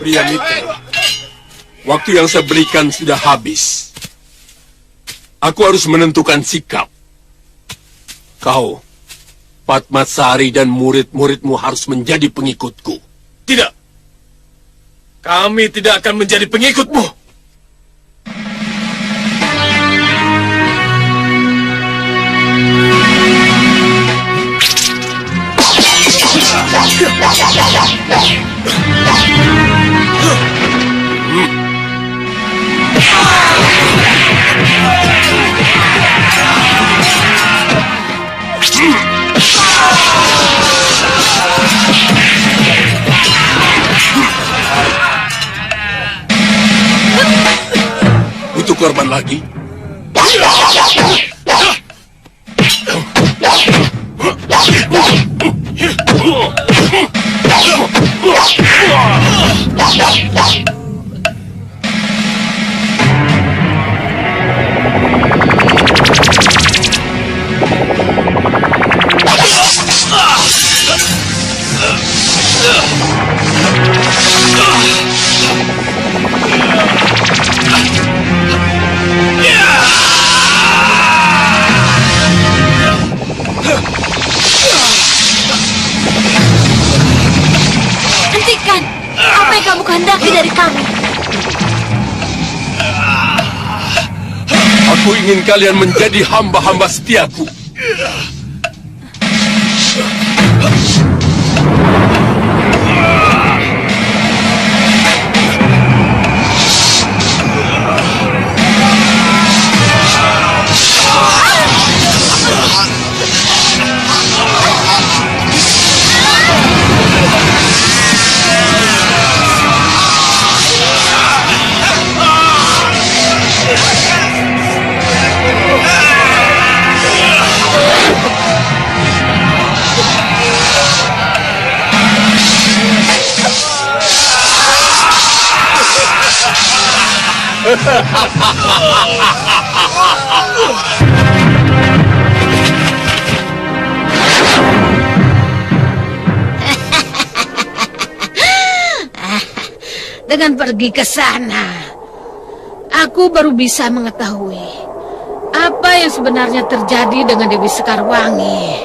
Priyamitra, waktu yang saya berikan sudah habis. Aku harus menentukan sikap. Kau, Padmasari dan murid-muridmu harus menjadi pengikutku. Tidak. Kami tidak akan menjadi pengikutmu. Butuh korban lagi? Hentikan! Apa yang kamu kehendaki dari kami? Aku ingin kalian menjadi hamba-hamba setiaku. Dengan pergi ke sana, aku baru bisa mengetahui apa yang sebenarnya terjadi dengan Dewi Sekarwangi.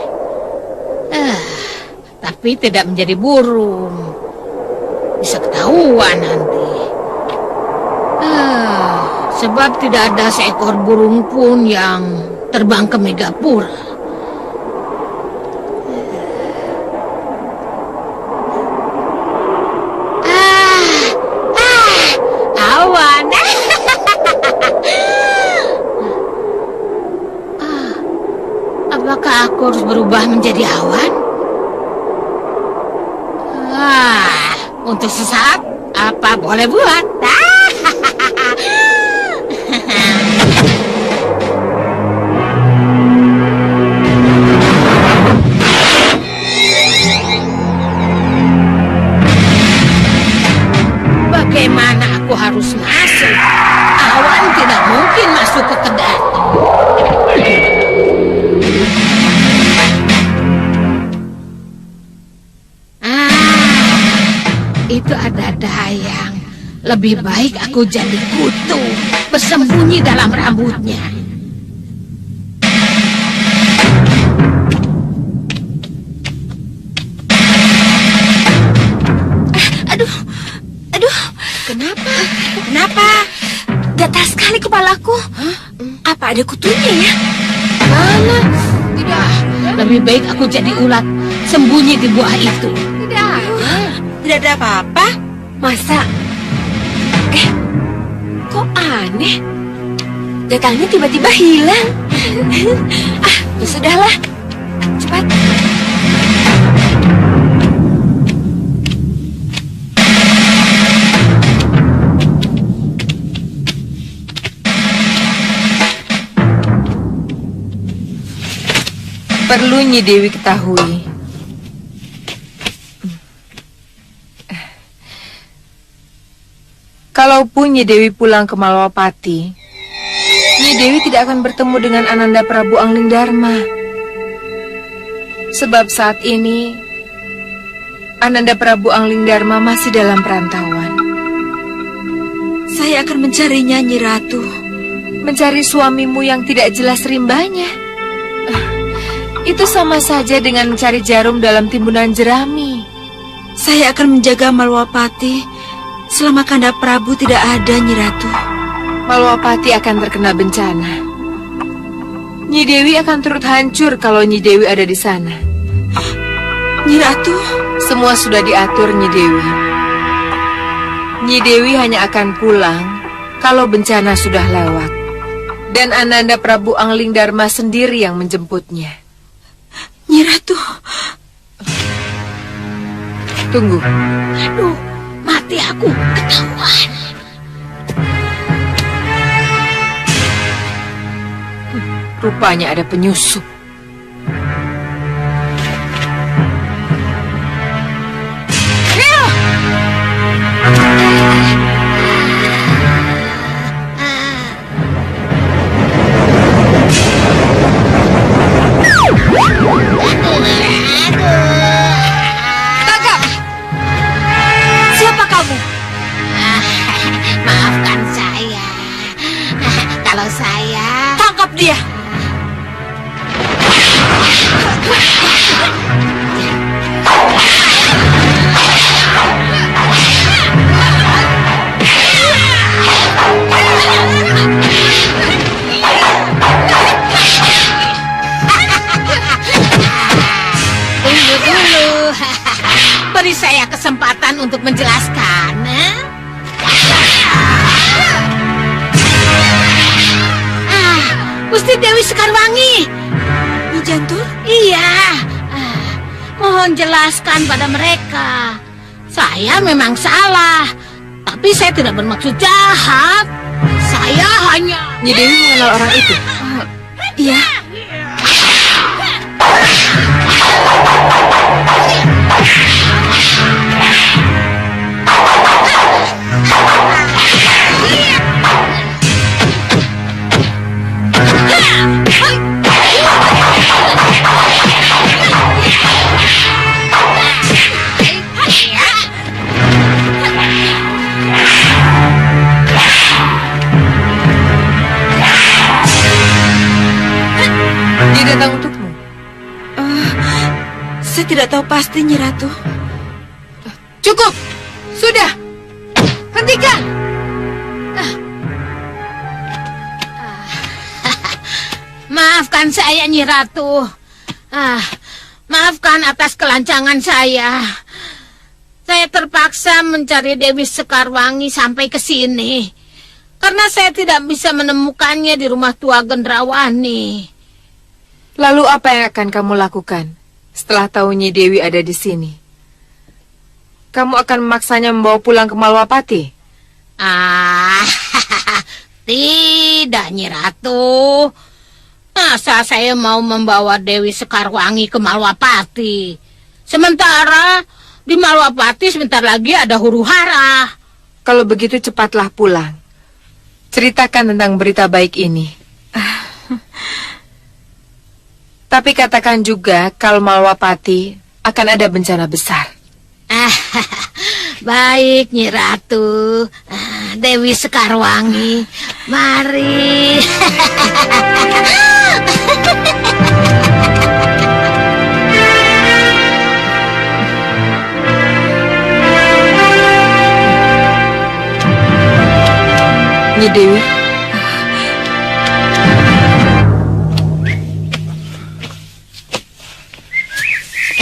Tapi tidak menjadi burung. Bisa ketahuan nanti. Sebab tidak ada seekor burung pun yang terbang ke Megapura. Awan. Apakah aku harus berubah menjadi awan? Untuk sesaat, apa boleh buat? Bagaimana aku harus masuk? Awan tidak mungkin masuk ke kedai. Itu ada dayang. Lebih baik aku jadi kutu, bersembunyi dalam rambutnya. Aduh. Kenapa? Gatal sekali kepalaku. Apa ada kutunya ya? Mana? Tidak. Lebih baik aku jadi ulat, sembunyi di buah itu. Tidak ada apa-apa. Masa? Kok aneh? Datangnya tiba-tiba hilang. Ya sudahlah. Cepat. Perlu Nyi Dewi ketahui, kalaupun Nyi Dewi pulang ke Malwapati, Nyi Dewi tidak akan bertemu dengan Ananda Prabu Anglingdarma. Sebab saat ini Ananda Prabu Anglingdarma masih dalam perantauan. Saya akan mencarinya, Nyi Ratu. Mencari suamimu yang tidak jelas rimbanya. Itu sama saja dengan mencari jarum dalam timbunan jerami. Saya akan menjaga Malwapati selama Kanda Prabu tidak ada, Nyi Ratu. Malwapati akan terkena bencana. Nyi Dewi akan turut hancur kalau Nyi Dewi ada di sana. Nyi Ratu, semua sudah diatur, Nyi Dewi. Nyi Dewi hanya akan pulang kalau bencana sudah lewat. Dan Ananda Prabu Angling Dharma sendiri yang menjemputnya. Nyi Ratu. Tunggu. Aduh, mati aku, ketahuan. Rupanya ada penyusup. Tangkap! Siapa kamu? Maafkan saya. Kalau saya... Tangkap dia! Tunggu dulu. Beri saya kesempatan untuk menjelaskan. Gusti Dewi Sekarwangi. Nyi Jantur? Iya. Mohon jelaskan pada mereka. Saya memang salah, tapi saya tidak bermaksud jahat. Saya hanya... Nyi Dewi mengenal orang itu. Iya. Dia datang untukmu. Saya tidak tahu pasti, Nyi Ratu. Cukup. Sudah. Hentikan. Maafkan saya, Nyi Ratu. Maafkan atas kelancangan saya. Saya terpaksa mencari Dewi Sekarwangi sampai ke sini. Karena saya tidak bisa menemukannya di rumah tua Gendrawani. Lalu apa yang akan kamu lakukan setelah tahu Nyi Dewi ada di sini? Kamu akan memaksanya membawa pulang ke Malwapati? Tidak, Nyi Ratu. Masa saya mau membawa Dewi Sekarwangi ke Malwapati? Sementara di Malwapati sebentar lagi ada huru-hara. Kalau begitu cepatlah pulang. Ceritakan tentang berita baik ini. Tapi katakan juga kalau Malwapati akan ada bencana besar. Baik, Nyi Ratu. Dewi Sekarwangi, mari. Nyi Dewi.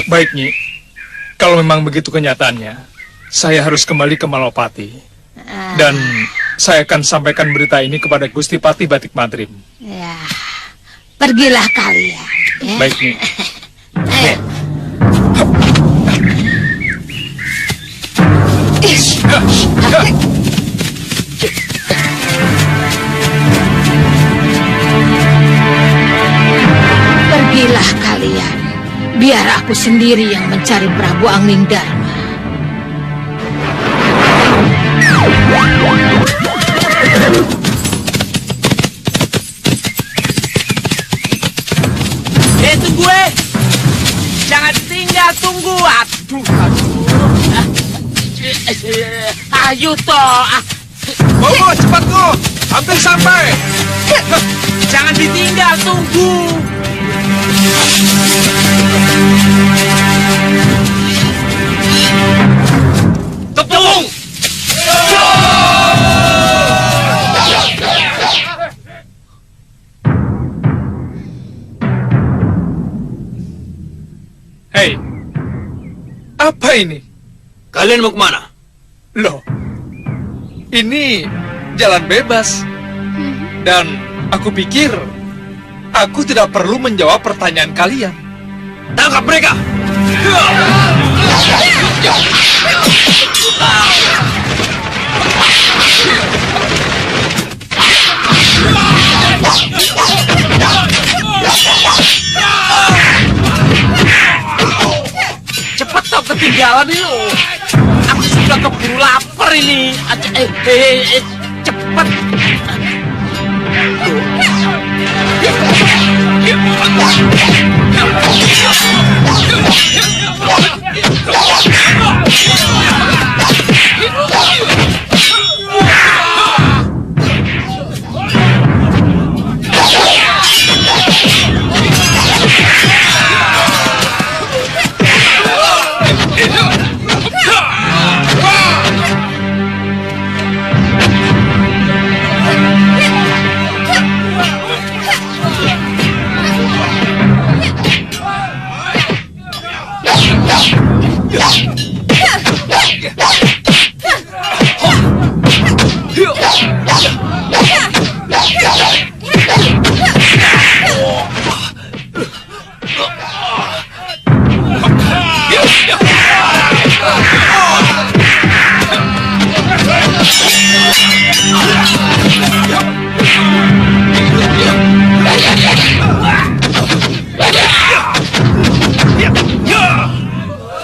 Baik, Nyi. Kalau memang begitu kenyataannya, saya harus kembali ke Malwapati. Dan saya akan sampaikan berita ini kepada Gusti Pati Batik Madrim. Ya, pergilah kalian. Ya. Baik, Nyi. Ayo. Pergilah kalian. Biar aku sendiri yang mencari Prabu Angling Dharma. Tunggu jangan tinggal, tunggu. Aduh. Ayo toh. Bobo, cepat Go. Hampir sampai. Jangan ditinggal, tunggu. Tepung! Hei, apa ini? Kalian mau kemana? Loh, ini jalan bebas. Dan aku pikir aku tidak perlu menjawab pertanyaan kalian. Tangkap mereka! Cepat kau ketinggalan itu. Aku sudah keburu lapar ini. Cepat.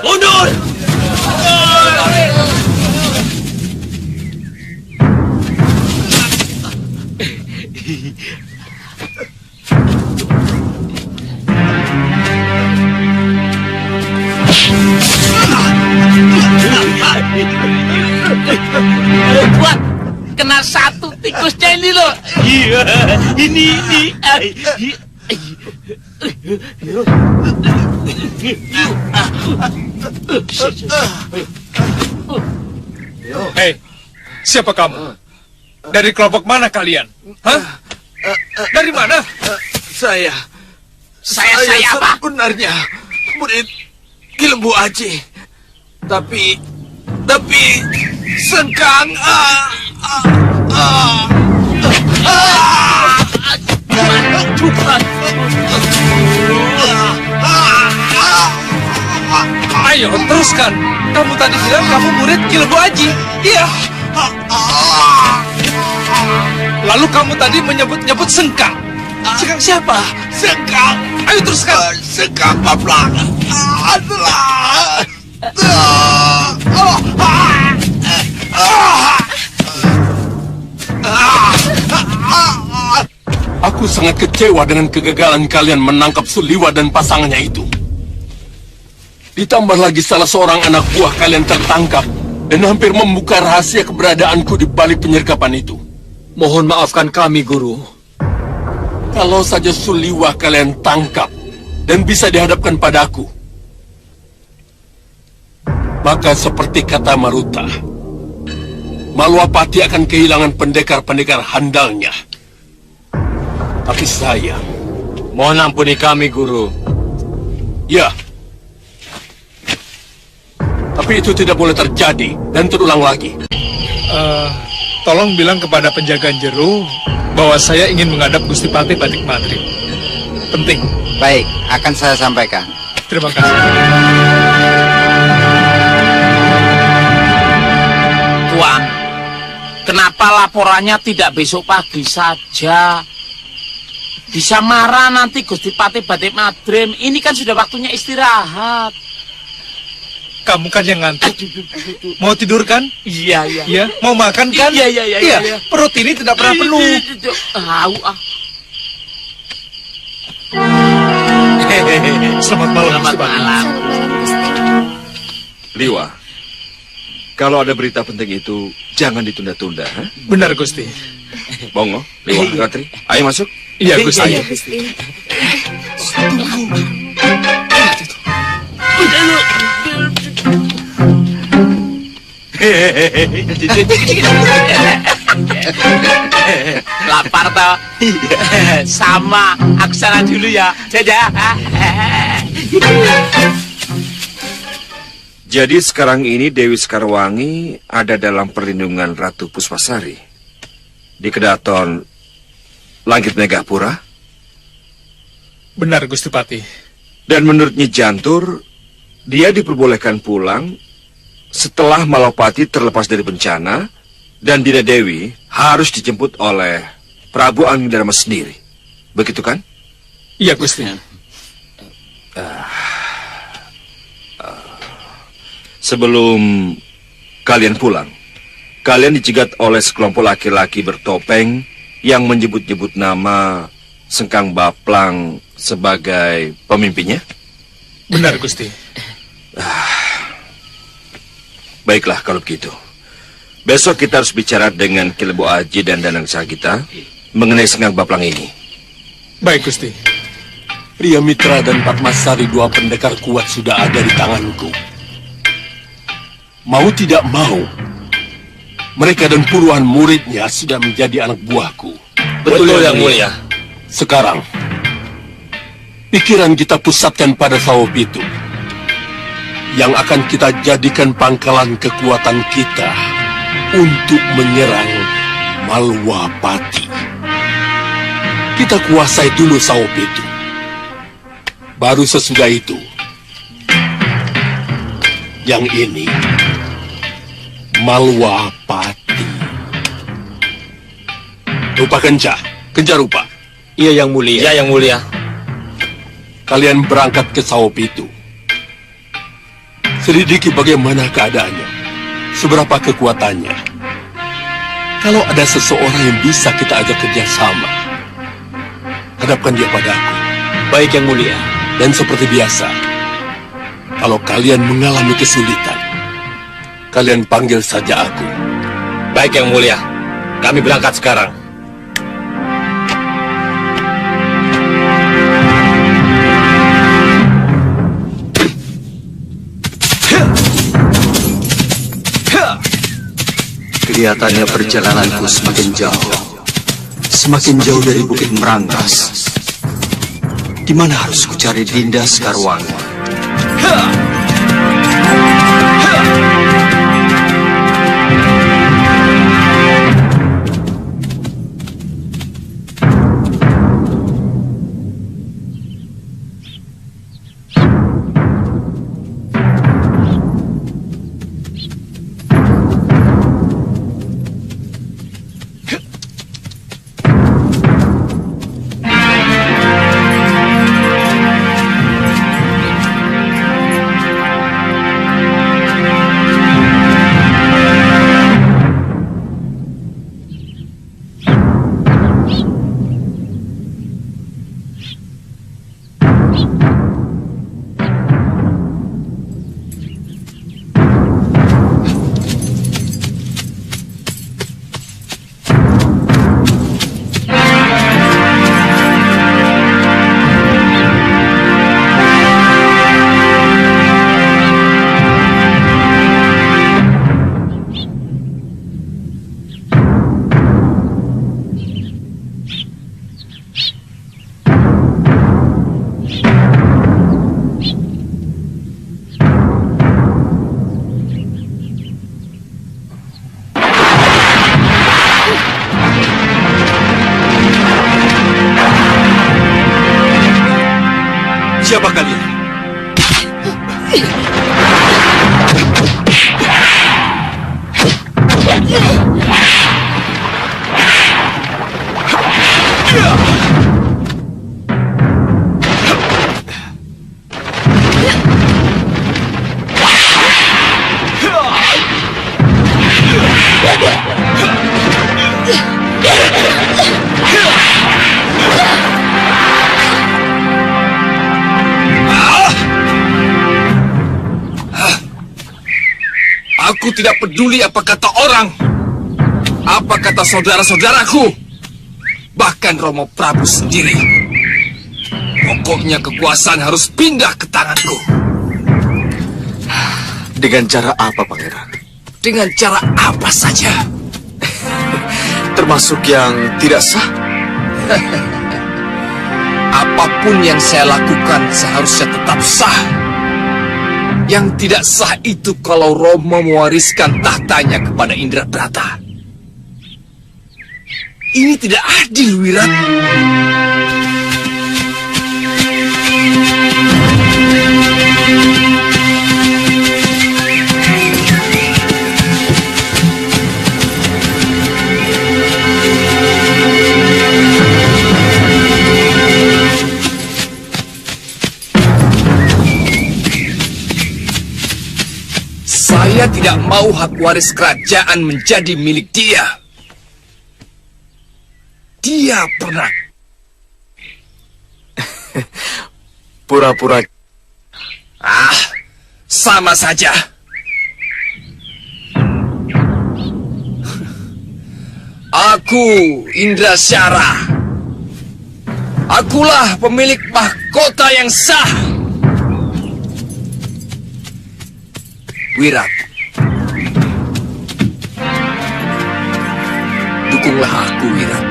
Mundur! Buat kena satu tikusnya ini loh. Iya, ini. Hei, siapa kamu? Dari kelompok mana kalian? Hah? Dari mana? Saya Saya apa? sebenarnya murid Kilembu Aji. Tapi Sengkang Ayo, teruskan. Kamu tadi bilang kamu murid Kilembu Aji. Iya. Lalu kamu tadi menyebut-nyebut Sengkang. Sengkang siapa? Sengkang. Ayo teruskan. Sengkang Pablak adalah Aku sangat kecewa dengan kegagalan kalian menangkap Suliwa dan pasangannya itu. Ditambah lagi salah seorang anak buah kalian tertangkap dan hampir membuka rahasia keberadaanku di balik penyergapan itu. Mohon maafkan kami, Guru. Kalau saja Suliwa kalian tangkap dan bisa dihadapkan padaku, maka seperti kata Maruta, Malwapati akan kehilangan pendekar-pendekar handalnya. Tapi saya, Mohon ampuni kami, Guru. ya. Tapi itu tidak boleh terjadi dan terulang lagi. Tolong bilang kepada penjaga Jero bahwa saya ingin menghadap Gusti Patih Batik Madrid. Penting. Baik, akan saya sampaikan. Terima kasih. Tuan, kenapa laporannya tidak besok pagi saja? Bisa marah nanti Gusti Patih Batik Madrim. Ini kan sudah waktunya istirahat. Kamu kan yang ngantuk. Mau tidur kan? Iya. Iya. Mau makan kan? Iya. Perut ini tidak pernah penuh. Selamat malam, Selamat Gusti Patih. malam. Liwa, Kalau ada berita penting itu, jangan ditunda-tunda. Ha? Benar, Gusti. Bongo, Liwa, Ratri, ayo masuk. Iya, Gusti. Iya, Gusti. Lapar toh? Sama, aku sana dulu ya. Dadah. Jadi sekarang ini Dewi Sekarwangi ada dalam perlindungan Ratu Puspasari di Kedaton Langit Megapura. Benar, Gusti Pati. Dan menurut Nyi Jantur, dia diperbolehkan pulang setelah Malopati terlepas dari bencana dan Dinda Dewi harus dijemput oleh Prabu Anggidharma sendiri. Begitu kan? Iya, Gusti. Sebelum kalian pulang, kalian dicegat oleh sekelompok laki-laki bertopeng yang menyebut-nyebut nama Sengkang Baplang sebagai pemimpinnya? Benar, Gusti. Baiklah kalau begitu. Besok kita harus bicara dengan Ki Lebo Aji dan Danang Sagita mengenai Sengkang Baplang ini. Baik, Gusti. Pria Mitra dan Padmasari, dua pendekar kuat sudah ada di tanganku. Mau tidak mau, mereka dan puluhan muridnya sudah menjadi anak buahku. Betul, Yang Mulia. Sekarang, pikiran kita pusatkan pada Sawopitu, yang akan kita jadikan pangkalan kekuatan kita untuk menyerang Malwapati. Kita kuasai dulu Sawopitu. Baru sesudah itu, yang ini Malwapati. Rupa Kenca, Kenca Rupa. Iya, Yang Mulia. Iya, Yang Mulia. Kalian berangkat ke Sawopitu. Selidiki bagaimana keadaannya, seberapa kekuatannya. Kalau ada seseorang yang bisa kita ajak kerjasama, hadapkan dia padaku. Baik, Yang Mulia. Dan seperti biasa, kalau kalian mengalami kesulitan, kalian panggil saja aku. Baik, Yang Mulia. Kami berangkat sekarang. Kelihatannya perjalananku semakin jauh. Semakin jauh dari Bukit Merangkas. Di mana harus kucari Dinda Sekarwangi? Siapa kalian? Aku tidak peduli apa kata orang, apa kata saudara-saudaraku, bahkan Romo Prabu sendiri. Pokoknya kekuasaan harus pindah ke tanganku. Dengan cara apa, Pangeran? Dengan cara apa saja. Termasuk yang tidak sah? Apapun yang saya lakukan seharusnya tetap sah. Yang tidak sah itu kalau Romo mewariskan tahtanya kepada Indrabrata. Ini tidak adil, Wirat. Saya tidak mau hak waris kerajaan menjadi milik dia. Dia pernah Pura-pura. sama saja. Aku Indrasyara. Akulah pemilik mahkota yang sah. Wirat, dukunglah aku, Wirat.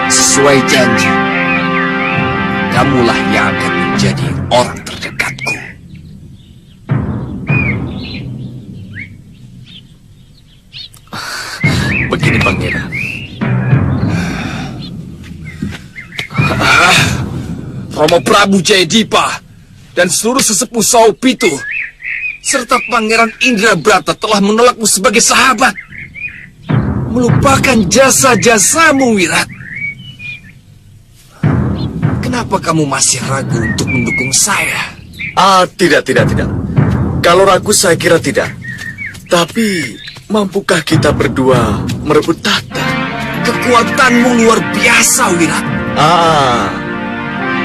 Sesuai janji, kamulah yang akan menjadi orang terdekatku. Begini, Pangeran. Romo Prabu Jayadipa dan seluruh sesepuh Saupitu serta Pangeran Indrabrata telah menolakmu sebagai sahabat, melupakan jasa-jasamu, Wirat. Kenapa kamu masih ragu untuk mendukung saya? Tidak. Kalau ragu saya kira tidak. Tapi, mampukah kita berdua merebut tahta? Kekuatanmu luar biasa, Wirat.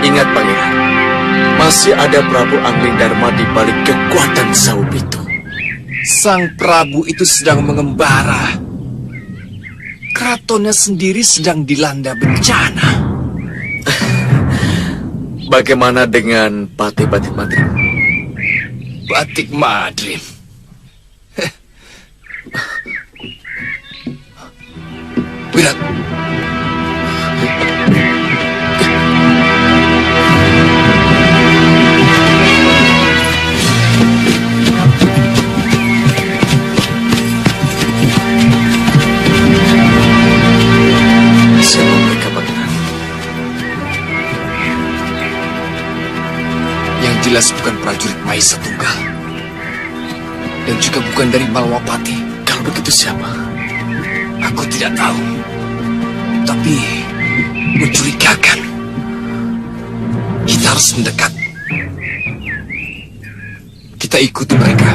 Ingat, Pangeran. Masih ada Prabu Anglingdarma di balik kekuatan Saupitu. Sang Prabu itu sedang mengembara. Keratonnya sendiri sedang dilanda bencana. Bagaimana dengan Patih Batik Madrim? Batik Madrim. Wirat. Siapa mereka, Pangeran? Yang jelas bukan prajurit Maisa Tunggal. Dan juga bukan dari Malwapati. Kalau begitu siapa? Aku tidak tahu. Tapi mencurigakan. Kita harus mendekat. Kita ikuti mereka.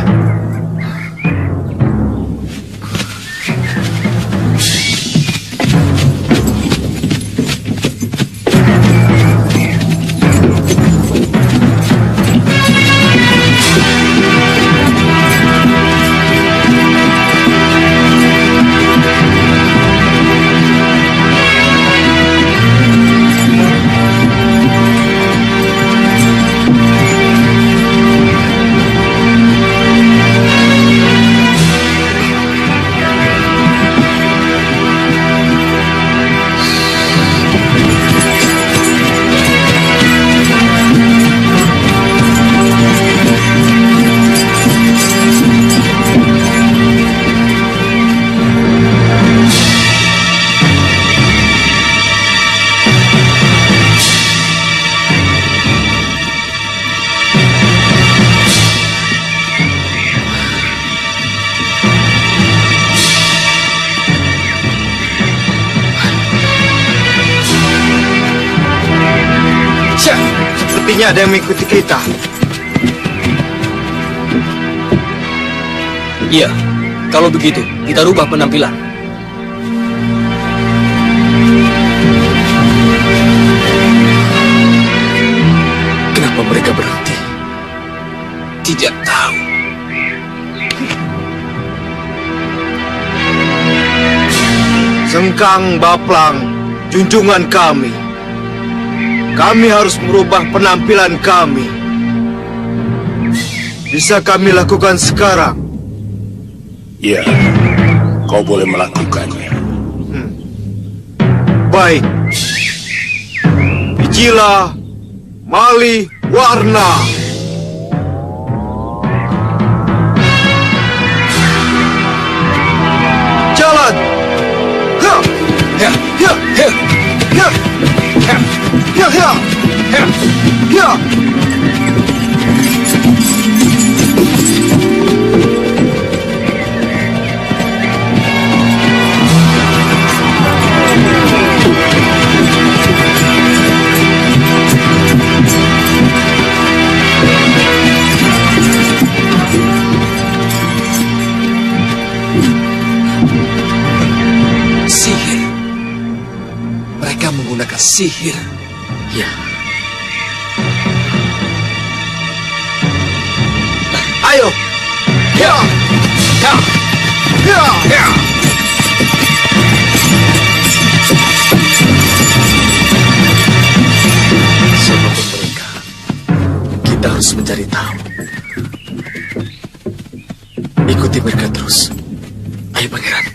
Sepertinya ada yang mengikuti kita. Iya, kalau begitu, kita rubah penampilan. Kenapa mereka berhenti? Tidak tahu. Sengkang Baplang, junjungan kami. Kami harus merubah penampilan kami. Bisa kami lakukan sekarang? Ya, kau boleh melakukannya. Baik. Icilah Mali Warna. Jalan. Ya, ya, ya, ya, ya, ya, ya, ya, ya, ya. Sihir. Mereka menggunakan sihir. Ya. Ayo. Ya. Ya. Ya. Ya. Siapapun mereka, kita harus mencari tahu. Ikuti mereka terus. Ayo, Pangeran.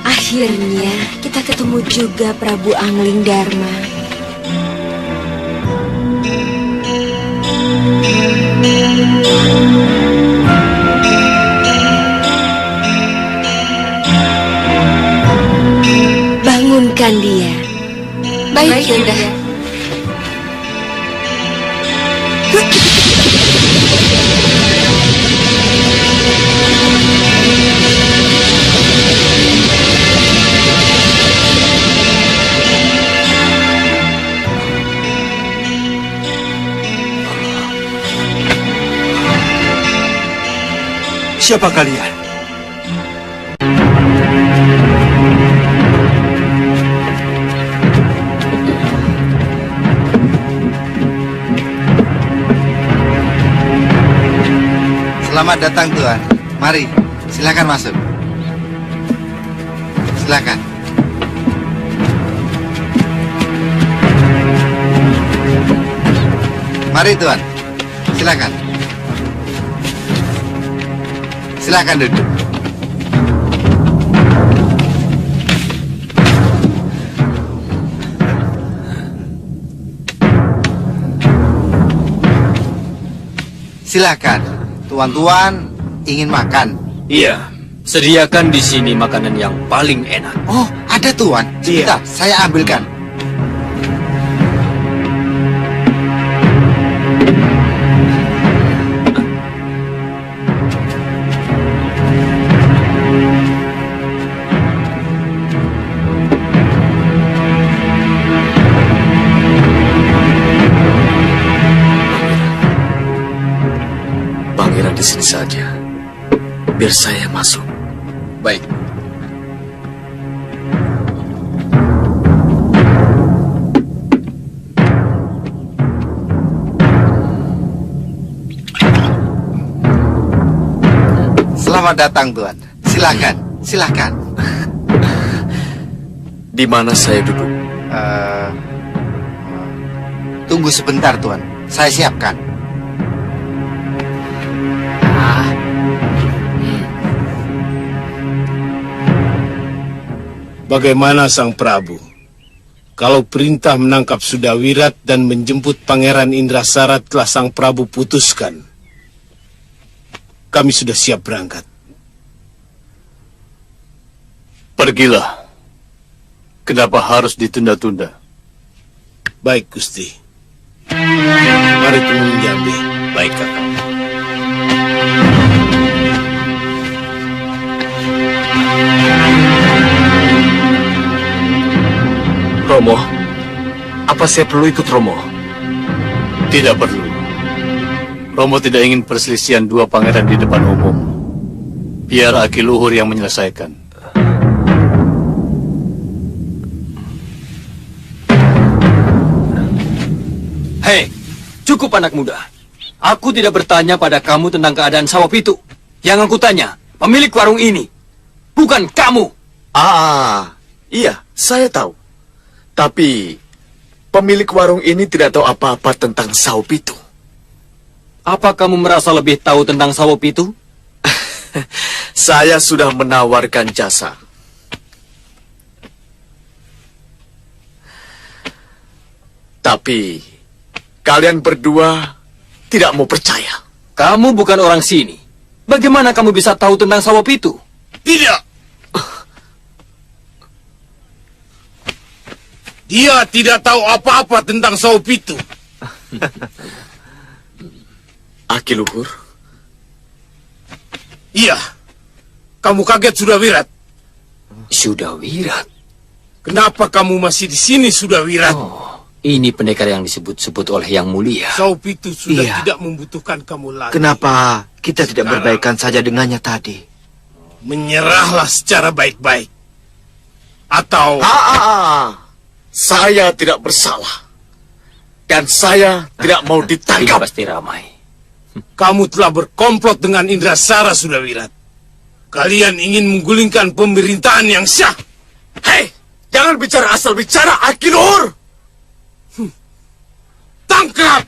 Akhirnya kita ketemu juga Prabu Angling Dharma. Bangunkan dia. Baik, Yunda. Siapa kalian? Selamat datang Tuan. Mari, silakan masuk. Silakan. Mari Tuan, silakan. Silakan duduk. Silakan. Tuan-tuan ingin makan? Iya, sediakan di sini makanan yang paling enak. Oh, ada Tuan. Sebentar, saya ambilkan. Pangeran di sini saja. Biar saya masuk. Baik. Selamat datang Tuan. Silakan, silakan. Di mana saya duduk? Tunggu sebentar Tuan. Saya siapkan. Bagaimana Sang Prabu? Kalau perintah menangkap Sudawirat dan menjemput Pangeran Indrasara telah Sang Prabu putuskan, kami sudah siap berangkat. Pergilah. Kenapa harus ditunda-tunda? Baik, Gusti. Mari Tumenggung Jambe. Baik, Kakak. Romo, apa saya perlu ikut Romo? Tidak perlu. Romo tidak ingin perselisihan dua pangeran di depan umum. Biar Aki Luhur yang menyelesaikan. Hei, cukup anak muda. Aku tidak bertanya pada kamu tentang keadaan sawah pitu. Yang aku tanya, pemilik warung ini. Bukan kamu. Iya, saya tahu. Tapi, pemilik warung ini tidak tahu apa-apa tentang sawah pitu. Apa kamu merasa lebih tahu tentang sawah pitu? Saya sudah menawarkan jasa. Tapi, kalian berdua tidak mau percaya. Kamu bukan orang sini. Bagaimana kamu bisa tahu tentang sawah pitu? Tidak. Dia tidak tahu apa-apa tentang sawah pitu. Aki Luhur? Iya. Kamu kaget Sudah Wirat? Sudah Wirat? Kenapa kamu masih di sini Sudah Wirat? Ini pendekar yang disebut-sebut oleh Yang Mulia. Sawah pitu sudah Iya. tidak membutuhkan kamu lagi. Kenapa kita tidak berbaikan saja dengannya tadi? Menyerahlah secara baik-baik. Atau... Saya tidak bersalah. Dan saya tidak mau ditangkap. Ini pasti ramai. Kamu telah berkomplot dengan Indrasara Sudah Wirat. Kalian ingin menggulingkan pemerintahan yang sah. Hei, jangan bicara asal bicara, Aki Luhur. Tangkap!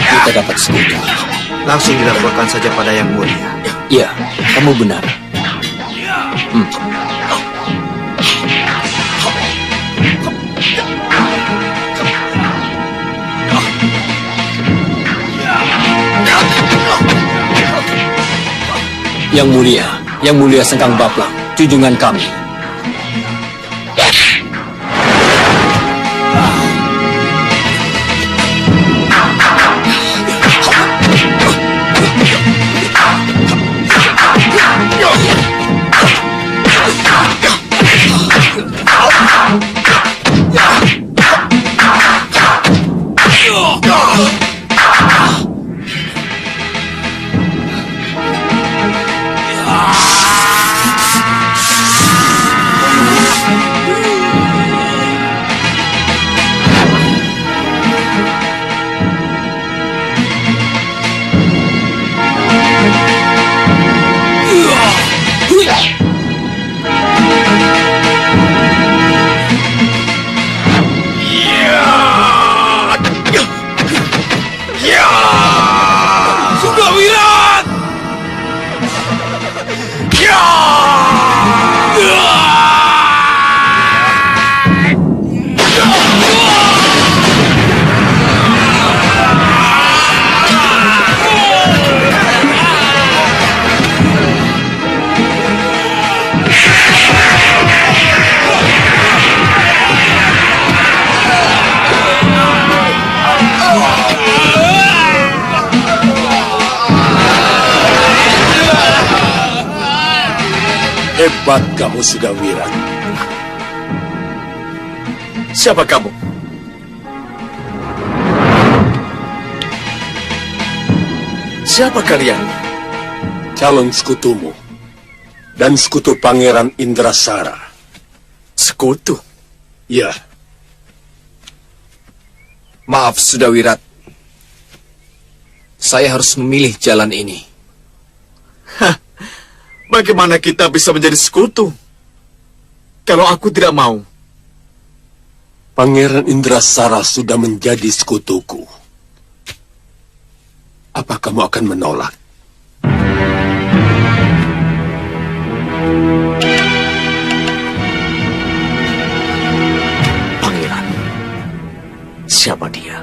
Kita dapat sekutu. Langsung dilaporkan saja pada Yang Mulia. Iya, kamu benar. Yang Mulia Sengkang Baplang, junjungan kami. Hebat kamu Sudah Wirat. Siapa kamu? Siapa kalian? Calon sekutumu. Dan sekutu Pangeran Indrasara. Sekutu? Ya. Maaf, Sudah Wirat. Saya harus memilih jalan ini. Bagaimana kita bisa menjadi sekutu? kalau aku tidak mau? Pangeran Indrasara sudah menjadi sekutuku. Apa kamu akan menolak? Pangeran, siapa dia?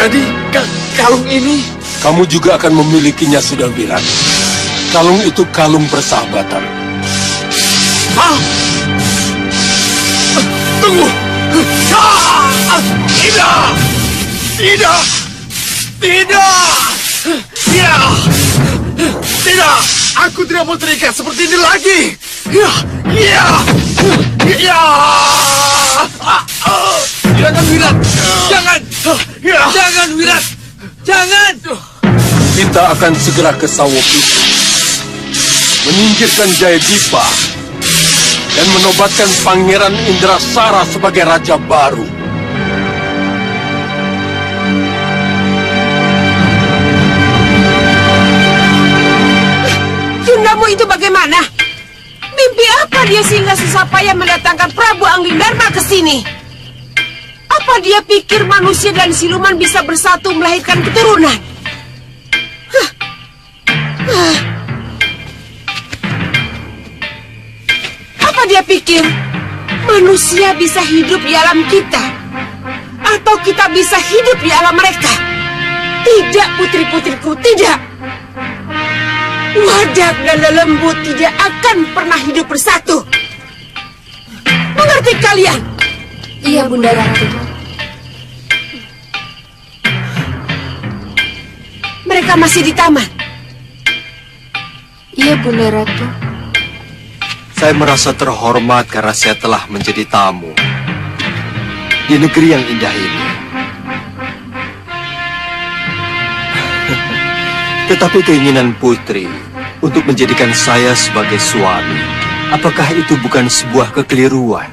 Jadi, kalung ini... Kamu juga akan memilikinya, Sudawirat. Kalung itu kalung persahabatan. Hah? Tunggu! Tidak! Tidak! Tidak! Tidak! Tidak! Aku tidak mau terikat seperti ini lagi! Ya! Ya! Ya! Jangan, Wirat! Jangan! Jangan, Wirat! Jangan! Kita akan segera ke Sawopitu, menyingkirkan Jayadipa, dan menobatkan Pangeran Indrasara sebagai raja baru. Jundamu itu bagaimana? Mimpi apa dia sehingga susah payah mendatangkan Prabu Anglingdarma ke sini? Apa dia pikir manusia dan siluman bisa bersatu melahirkan keturunan? Apa dia pikir manusia bisa hidup di alam kita? Atau kita bisa hidup di alam mereka? Tidak, putri-putriku, tidak. Wadak dan lembut tidak akan pernah hidup bersatu. Mengerti kalian? Iya, Bunda Ratu. Mereka masih di taman. Iya, Bunda Ratu. Saya merasa terhormat karena saya telah menjadi tamu di negeri yang indah ini. Tetapi keinginan putri untuk menjadikan saya sebagai suami, apakah itu bukan sebuah kekeliruan?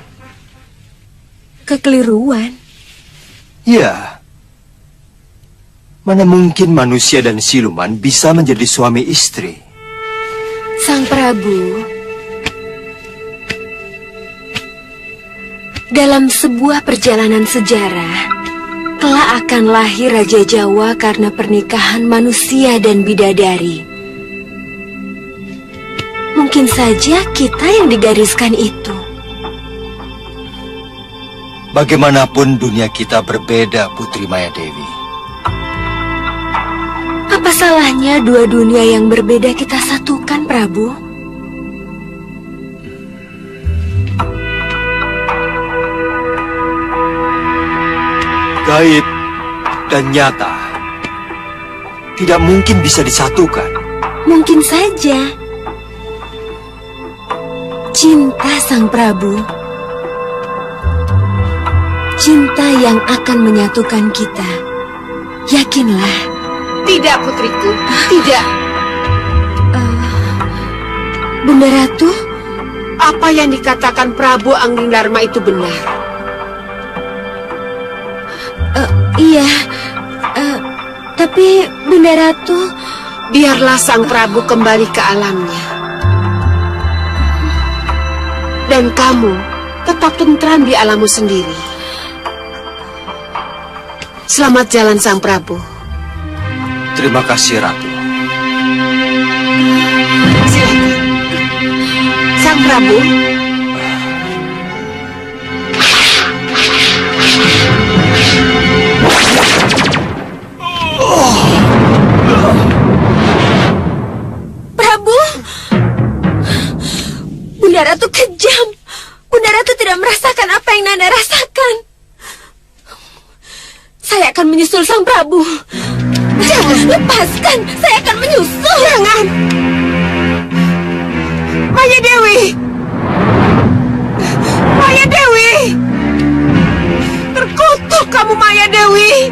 Kekeliruan? Ya. Mana mungkin manusia dan siluman bisa menjadi suami istri? Sang Prabu, dalam sebuah perjalanan sejarah, kelak akan lahir Raja Jawa karena pernikahan manusia dan bidadari. Mungkin saja kita yang digariskan itu. Bagaimanapun dunia kita berbeda, Putri Maya Dewi. Apa salahnya dua dunia yang berbeda kita satukan, Prabu? Gaib dan nyata tidak mungkin bisa disatukan. Mungkin saja. Cinta Sang Prabu. Cinta yang akan menyatukan kita. Yakinlah. Tidak, putriku. Tidak. Bunda Ratu? Apa yang dikatakan Prabu Anglingdarma itu benar? Iya. Tapi Bunda Ratu... Biarlah Sang Prabu kembali ke alamnya. Dan kamu tetap tentram di alammu sendiri. Selamat jalan, Sang Prabu. Terima kasih, Ratu. Silakan. Sang Prabu. Prabu! Bunda Ratu kejam. Bunda Ratu tidak merasakan apa yang Nanda rasakan. Saya akan menyusul Sang Prabu. Jangan, lepaskan. Saya akan menyusul. Jangan. Maya Dewi. Maya Dewi. Terkutuk kamu, Maya Dewi.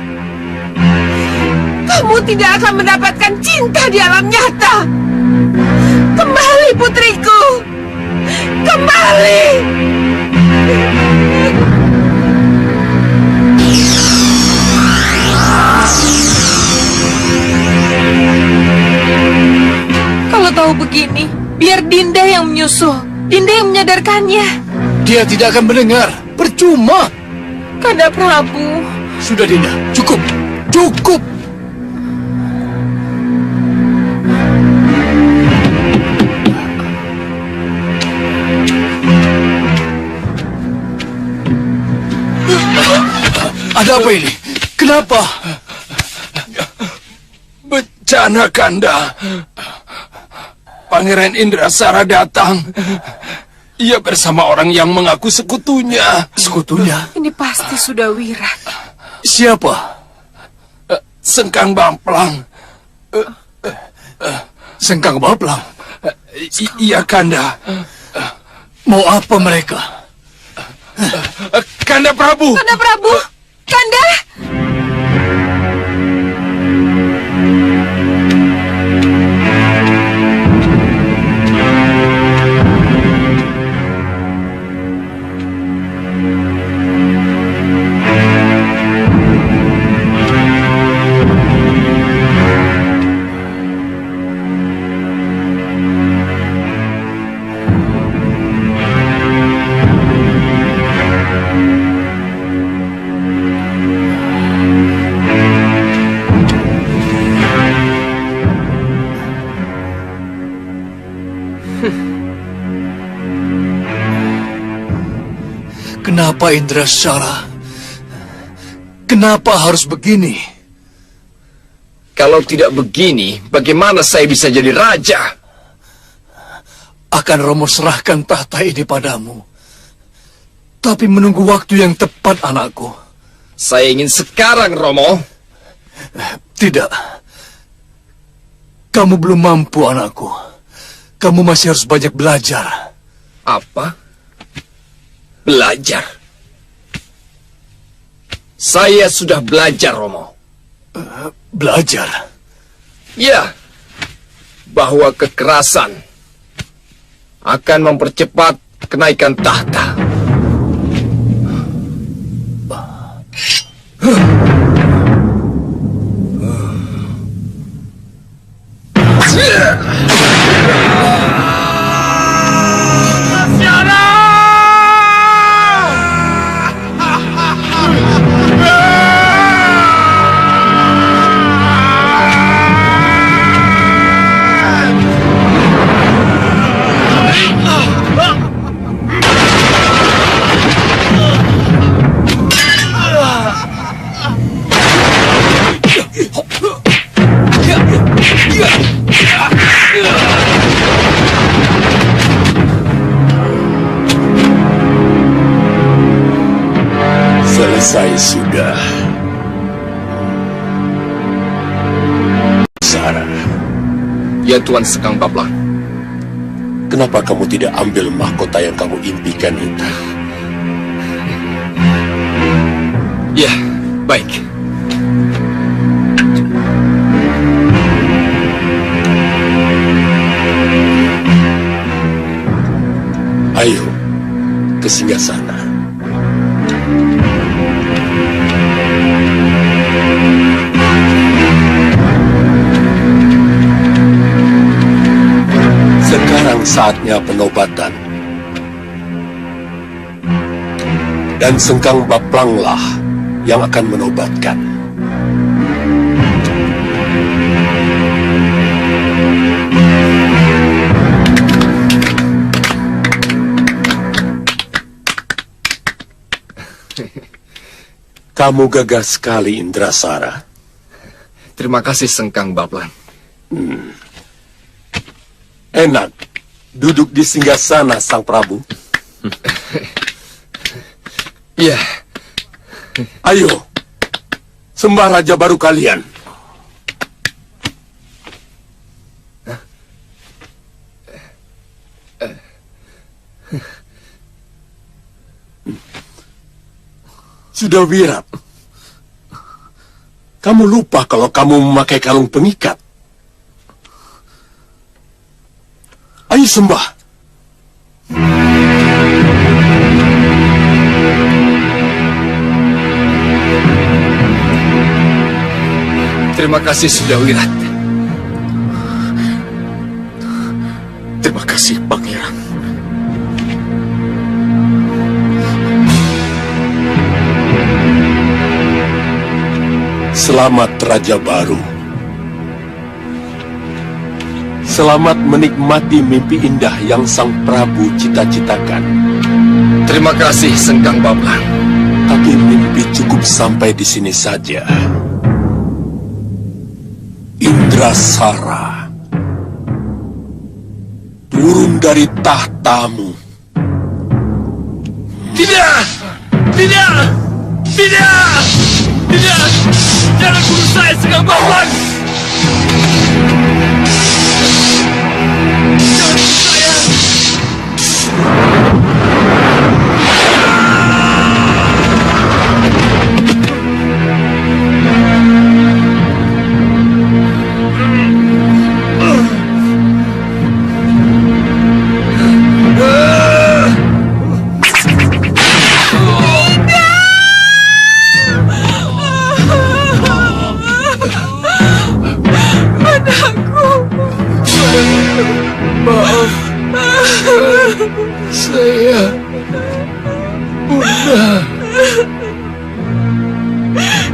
tidak akan mendapatkan cinta di alam nyata. Kembali putriku, kembali. Kalau tahu begini, biar Dinda yang menyusul. Dinda yang menyadarkannya. Dia tidak akan mendengar. Percuma. Kanda Prabu. Sudah, Dinda. Cukup. Cukup. Ada apa ini? Kenapa? Bencana, Kanda. Pangeran Indrasara datang. Ia bersama orang yang mengaku sekutunya. Sekutunya? Ini pasti sudah Wirat. Siapa? Sengkang Baplang. Sengkang Baplang? Iya, Kanda. Mau apa mereka? Kanda Prabu. Kanda Prabu. Kanda. Kenapa Indrasara? Kenapa harus begini? Kalau tidak begini, bagaimana saya bisa jadi raja? Akan Romo serahkan tahta ini padamu. Tapi menunggu waktu yang tepat, anakku. Saya ingin sekarang, Romo. Tidak. Kamu belum mampu, anakku. Kamu masih harus banyak belajar. Apa? Belajar? Saya sudah belajar, Romo. Belajar? Ya, bahwa kekerasan akan mempercepat kenaikan tahta. Selesai sudah. Sarah. Ya, Tuan Sengkang Baplang. Kenapa kamu tidak ambil mahkota yang kamu impikan itu? Ya, baik. Ayo, ke singgasana. Sekarang saatnya penobatan. Dan Sengkang Baplanglah yang akan menobatkan. Kamu gagah sekali, Indrasara. Terima kasih, Sengkang Baplang. Enak. Duduk di singgasana, Sang Prabu. Ya. Ayo. Sembah raja baru kalian. Sudah Wirat. Kamu lupa kalau kamu memakai kalung pengikat. Ayo sembah. Terima kasih Sudawirat. Terima kasih, Pangeran. Selamat Raja Baru. Selamat menikmati mimpi indah yang Sang Prabu cita-citakan. Terima kasih, Sengkang Bablang. Tapi mimpi cukup sampai di sini saja. Indrasara, turun dari tahtamu. Tidak! Tidak! Tidak! Tidak! Jangan bunuh saya, Sengkang Bablang! Jangan bunuh saya! Saya, Bunda.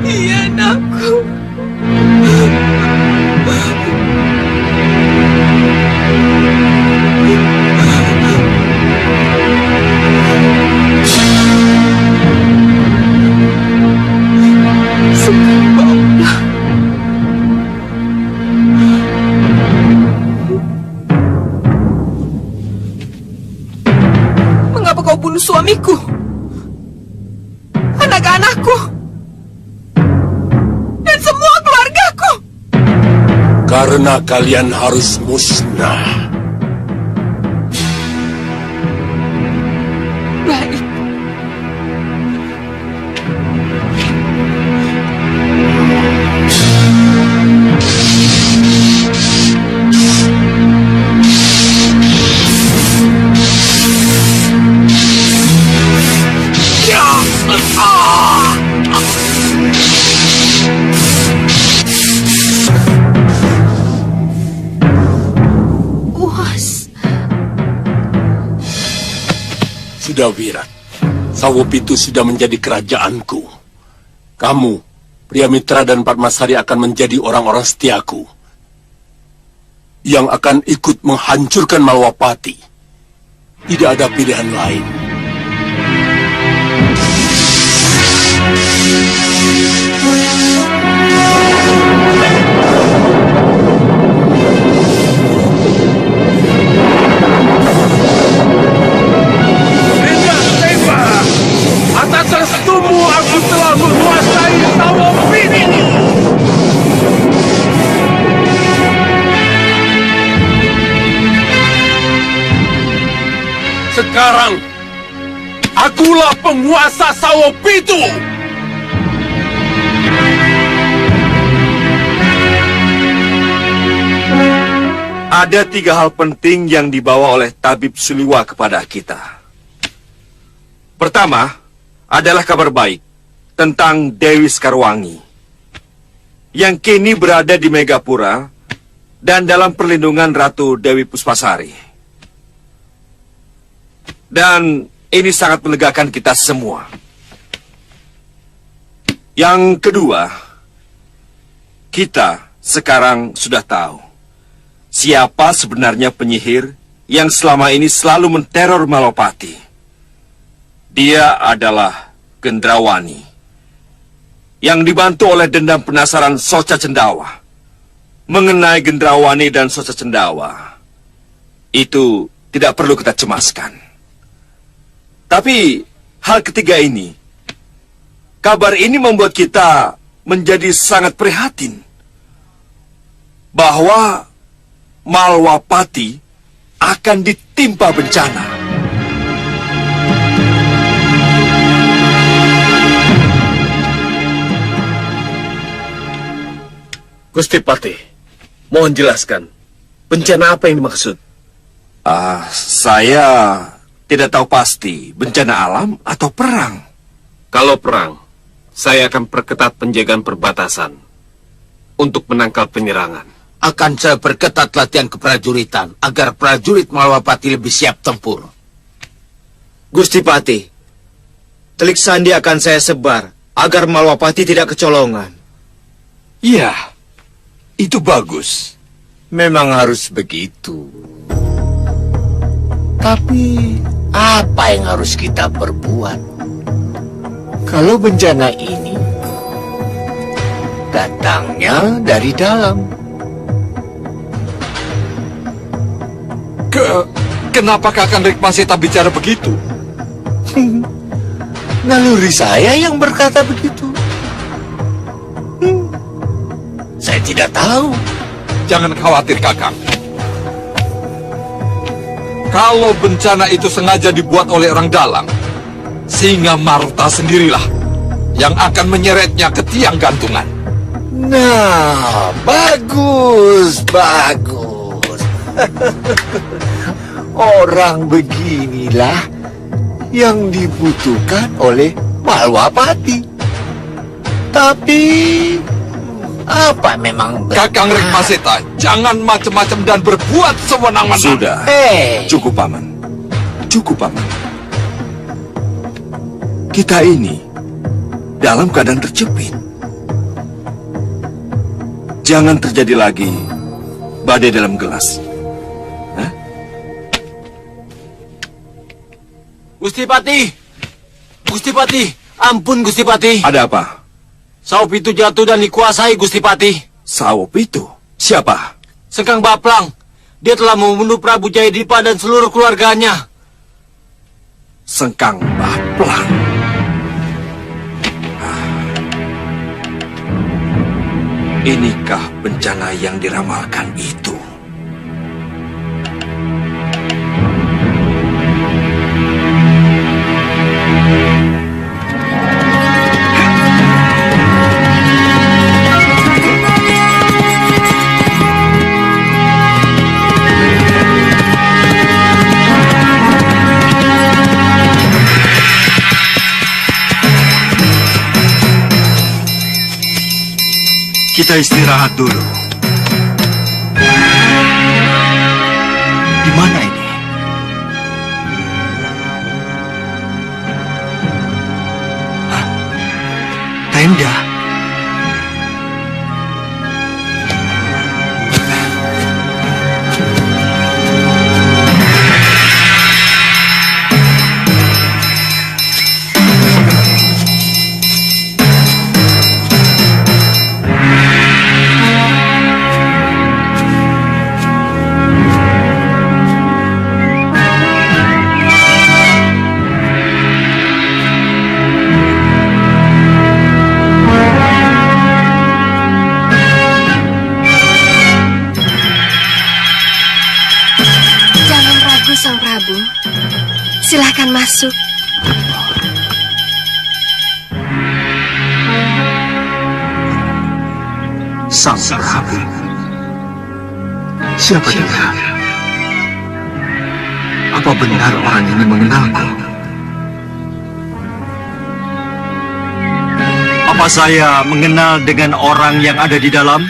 Iya, anakku. Mengapa kau bunuh suamiku? Anak-anakku? Dan semua keluargaku? Karena kalian harus musnah. Baik. Sudawirat, Sawopitu sudah menjadi kerajaanku. Kamu, Priamitra dan Padmasari akan menjadi orang-orang setiaku yang akan ikut menghancurkan Malwapati. Tidak ada pilihan lain. Atas restumu aku telah menguasai Sawopitu. Sekarang akulah penguasa Sawopitu. Ada 3 hal penting yang dibawa oleh Tabib Suliwa kepada kita. Pertama, adalah kabar baik tentang Dewi Sekarwangi yang kini berada di Megapura dan dalam perlindungan Ratu Dewi Puspasari. Dan ini sangat melegakan kita semua. Yang kedua, kita sekarang sudah tahu siapa sebenarnya penyihir yang selama ini selalu menteror Malwapati. Dia adalah Gendrawani yang dibantu oleh dendam penasaran Soca Cendawa. Mengenai Gendrawani dan Soca Cendawa, itu tidak perlu kita cemaskan. Tapi hal ketiga ini, kabar ini membuat kita menjadi sangat prihatin bahwa Malwapati akan ditimpa bencana. Gusti Patih, mohon jelaskan. Bencana apa yang dimaksud? Saya tidak tahu pasti bencana alam atau perang. Kalau perang, saya akan perketat penjagaan perbatasan untuk menangkal penyerangan. Akan saya perketat latihan keprajuritan agar prajurit Malawapati lebih siap tempur. Gusti Patih, telik sandi akan saya sebar agar Malawapati tidak kecolongan. Iya, itu bagus. Memang harus begitu. Tapi apa yang harus kita perbuat? Kalau bencana ini datangnya dari dalam. Kenapa Kakang Rikmaseta bicara begitu? Naluri saya yang berkata begitu. Saya tidak tahu. Jangan khawatir, Kakang. Kalau bencana itu sengaja dibuat oleh orang dalam, Singa Maruta sendirilah yang akan menyeretnya ke tiang gantungan. Nah, bagus. Orang beginilah yang dibutuhkan oleh Malawapati. Tapi apa memang Kakang Rikmaseta, jangan macam-macam dan berbuat sewenang-wenang. Sudah. Cukup, Paman. Cukup, Paman. Kita ini dalam keadaan terjepit. Jangan terjadi lagi badai dalam gelas. Gusti Patih! Gusti Patih! Ampun, Gusti Patih! Ada apa? Saup itu jatuh dan dikuasai, Gusti Patih. Saup itu? Siapa? Sengkang Baplang. Dia telah membunuh Prabu Jayadipa dan seluruh keluarganya. Sengkang Baplang? Inikah bencana yang diramalkan itu? Kita istirahat dulu. Di mana ini? Tenda. Sang Prabu, silahkan masuk. Sang Prabu? Siapa dia? Apa benar orang ini mengenalku? Apa saya mengenal dengan orang yang ada di dalam?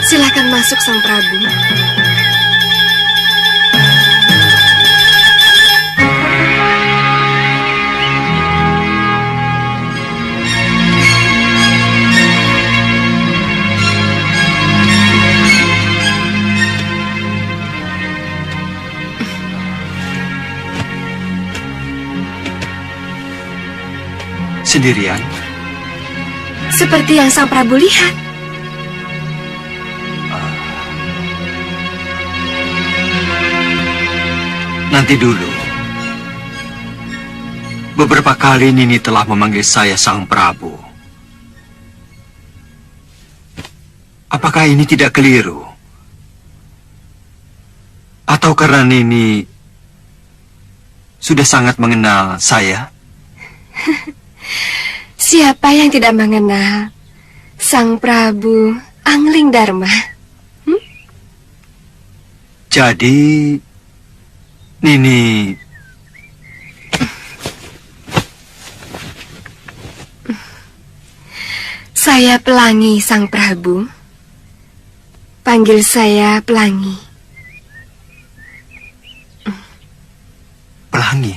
Silahkan masuk, Sang Prabu. Sendirian? Seperti yang Sang Prabu lihat. Nanti dulu. Beberapa kali Nini telah memanggil saya Sang Prabu. Apakah ini tidak keliru? Atau karena Nini sudah sangat mengenal saya? Siapa yang tidak mengenal? Sang Prabu Angling Dharma. Jadi, Nini... Saya Pelangi, Sang Prabu. Panggil saya Pelangi. Pelangi?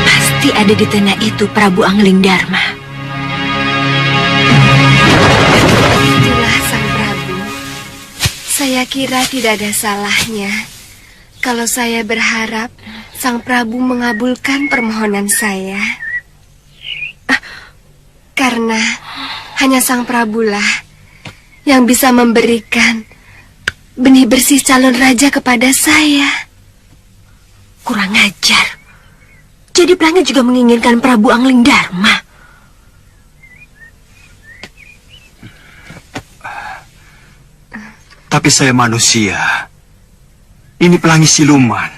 Pasti ada di tanah itu Prabu Angling Dharma. Itulah Sang Prabu. Saya kira tidak ada salahnya kalau saya berharap Sang Prabu mengabulkan permohonan saya. Karena hanya Sang Prabulah yang bisa memberikan benih bersih calon raja kepada saya. Kurang ajar. Jadi Pelangi juga menginginkan Prabu Angling Dharma. Tapi saya manusia. Ini Pelangi siluman.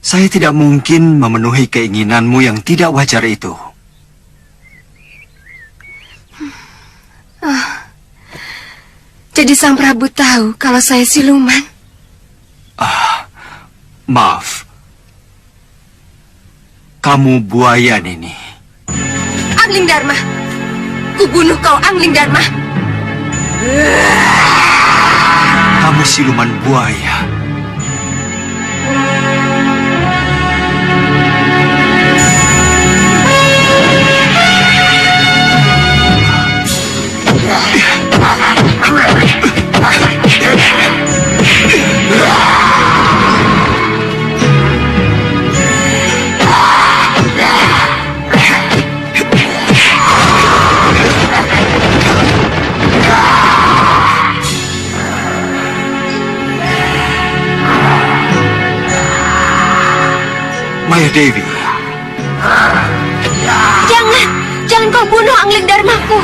Saya tidak mungkin memenuhi keinginanmu yang tidak wajar itu. Jadi Sang Prabu tahu kalau saya siluman? Maaf. Kamu buaya, Nini. Angling Dharma. Kubunuh kau, Angling Dharma. Kamu siluman buaya. Maya Dewi. Jangan kau bunuh Angling Dharmaku.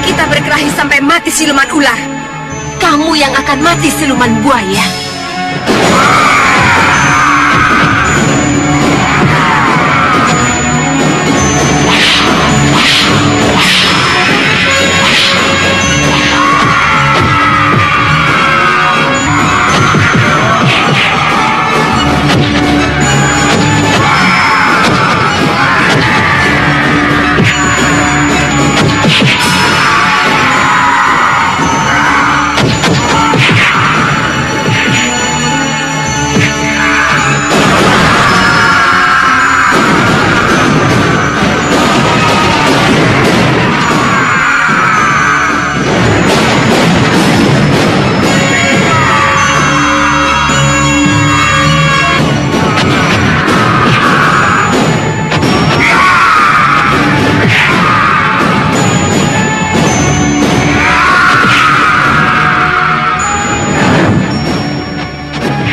Kita berkelahi sampai mati siluman ular. Kamu yang akan mati siluman buaya.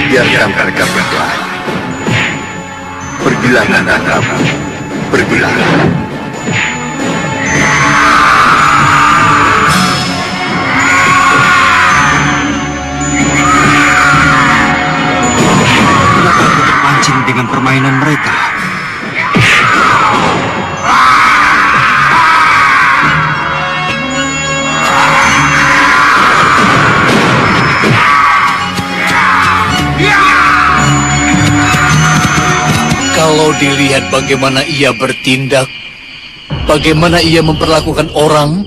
Biarkan mereka berkelahi. Pergilah Nanda Prabu. Pergilah. Kenapa aku terpancing dengan permainan mereka? Kalau dilihat bagaimana ia bertindak, bagaimana ia memperlakukan orang,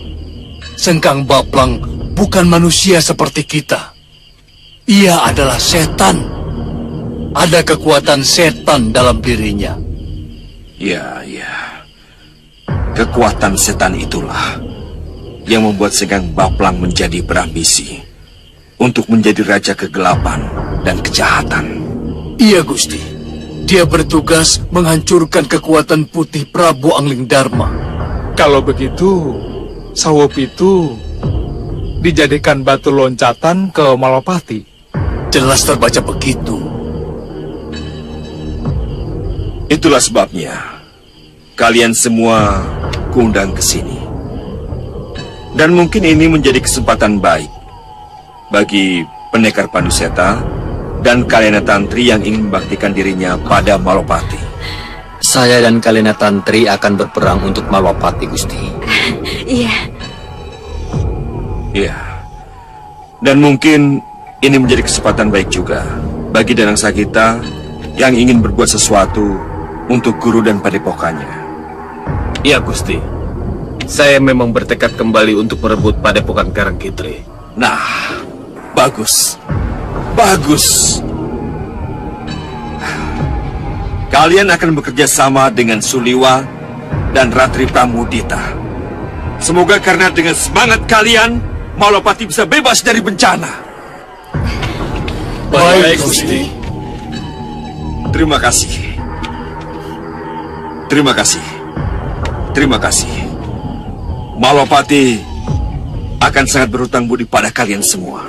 Sengkang Baplang bukan manusia seperti kita. Ia adalah setan. Ada kekuatan setan dalam dirinya. Ya. Kekuatan setan itulah yang membuat Sengkang Baplang menjadi berambisi untuk menjadi raja kegelapan dan kejahatan. Iya, Gusti. Dia bertugas menghancurkan kekuatan putih Prabu Angling Dharma. Kalau begitu, Sawopitu dijadikan batu loncatan ke Malapati. Jelas terbaca begitu. Itulah sebabnya kalian semua kuundang ke sini. Dan mungkin ini menjadi kesempatan baik bagi pendekar Panduseta dan Kalena Tantri yang ingin membaktikan dirinya pada Malapati. Saya dan Kalena Tantri akan berperang untuk Malapati, Gusti. Iya. Iya. Dan mungkin ini menjadi kesempatan baik juga bagi Danang Sagita yang ingin berbuat sesuatu untuk guru dan padepokannya. Iya, Gusti. Saya memang bertekad kembali untuk merebut padepokan Karangkitri. Nah, bagus. Bagus. Kalian akan bekerja sama dengan Suliwa dan Ratri Pramudita. Semoga karena dengan semangat kalian, Malapati bisa bebas dari bencana. Baik, Gusti. Terima kasih. Terima kasih. Terima kasih. Malapati akan sangat berhutang budi pada kalian semua.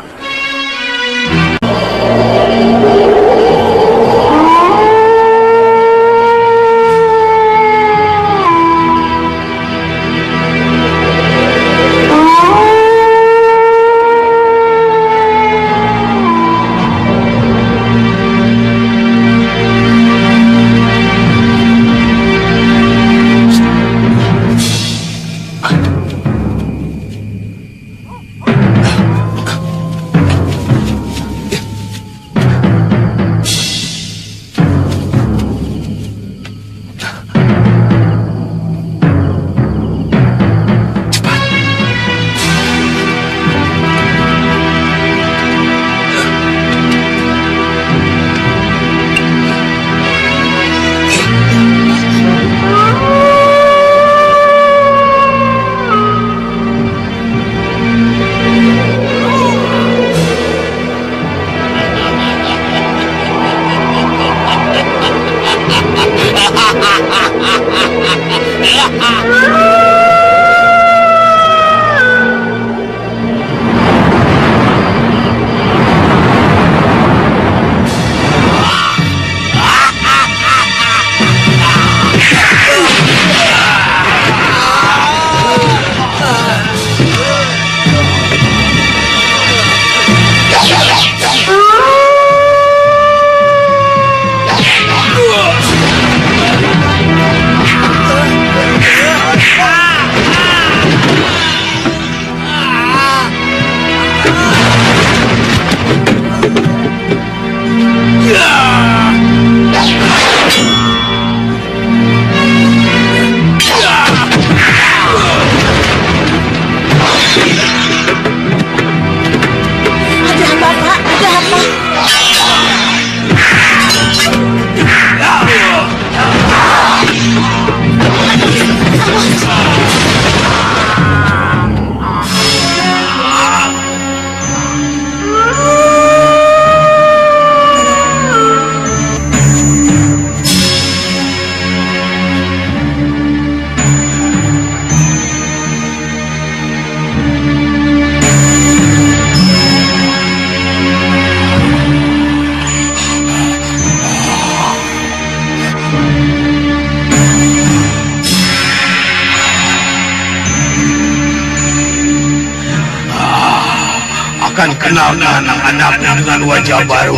Akan kenalkan anak-anakmu dengan wajah baru.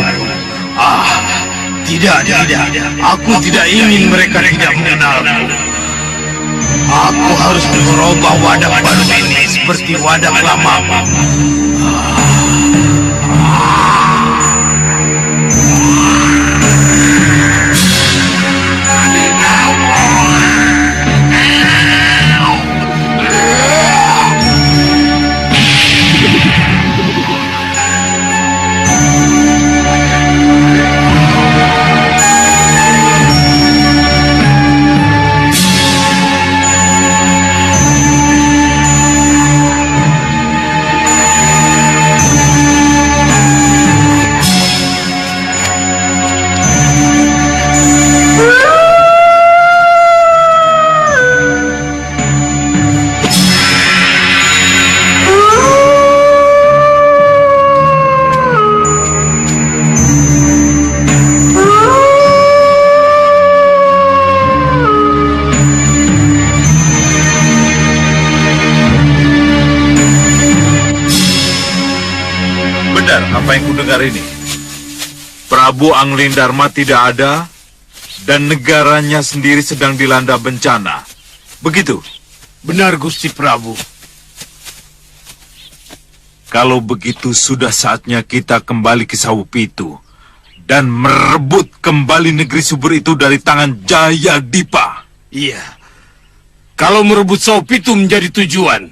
Tidak. Aku tidak ingin mereka tidak mengenalku. Aku harus merubah wadah baru ini seperti wadah lamaku. apa yang kudengar ini? Prabu Anglingdarma tidak ada dan negaranya sendiri sedang dilanda bencana. Begitu? Benar, Gusti Prabu. Kalau begitu sudah saatnya kita kembali ke Sawopitu dan merebut kembali negeri subur itu dari tangan Jayadipa. Iya. Kalau merebut Sawopitu menjadi tujuan,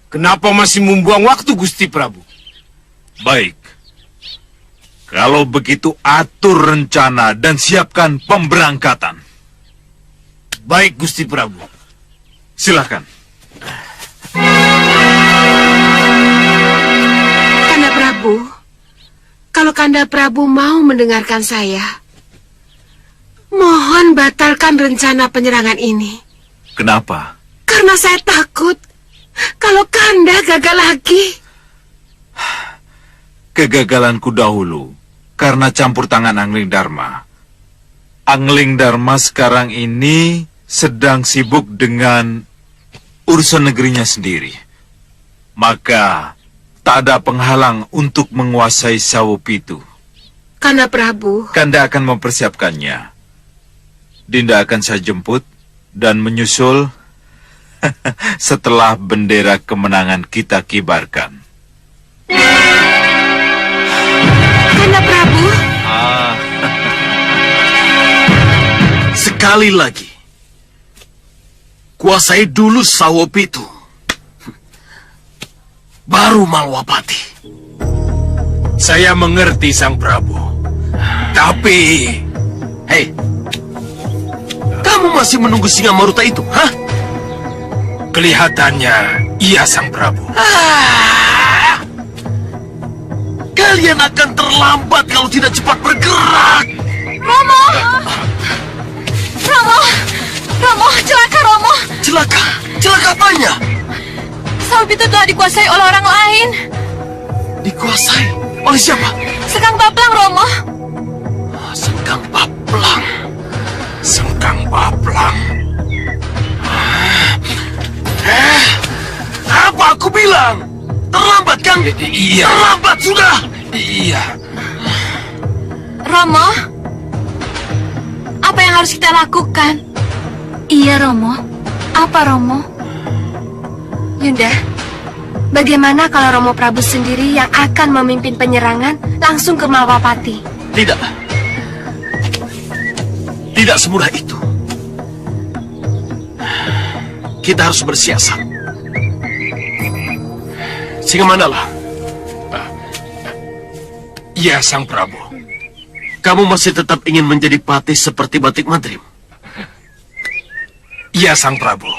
kenapa masih membuang waktu, Gusti Prabu? Baik. Kalau begitu atur rencana dan siapkan pemberangkatan. Baik, Gusti Prabu. Silakan. Kanda Prabu, kalau Kanda Prabu mau mendengarkan saya, mohon batalkan rencana penyerangan ini. Kenapa? Karena saya takut kalau Kanda gagal lagi. Kegagalanku dahulu karena campur tangan Anglingdarma. Anglingdarma sekarang ini sedang sibuk dengan urusan negerinya sendiri. Maka tak ada penghalang untuk menguasai Sawopitu. Kanda Prabu. Kanda akan mempersiapkannya. Dinda akan saya jemput dan menyusul setelah bendera kemenangan kita kibarkan. Kanda Prabu. Sekali lagi, kuasai dulu Sawopitu, baru Malwapati. Saya mengerti, Sang Prabu. Tapi... Hei, kamu masih menunggu Singamaruta itu, hah? Kelihatannya iya, Sang Prabu. Kalian akan terlambat kalau tidak cepat bergerak. Romo! Romo! Romo, celaka Romo! Celaka? Celaka apanya? Sawopitu telah dikuasai oleh orang lain. Dikuasai? Oleh siapa? Sekang Baplang, Romo. Sekang Baplang. Sekang Baplang. Apa aku bilang? Terlambat kan? Iya. Terlambat sudah. Iya. Romo, apa yang harus kita lakukan? Iya, Romo. Apa, Romo? Yunda, bagaimana kalau Romo Prabu sendiri yang akan memimpin penyerangan langsung ke Malwapati? Tidak. Tidak semudah itu. Kita harus bersiasat. Singamanalah. Iya, Sang Prabu. Kamu masih tetap ingin menjadi patih seperti Batik Madrim? Iya, Sang Prabu.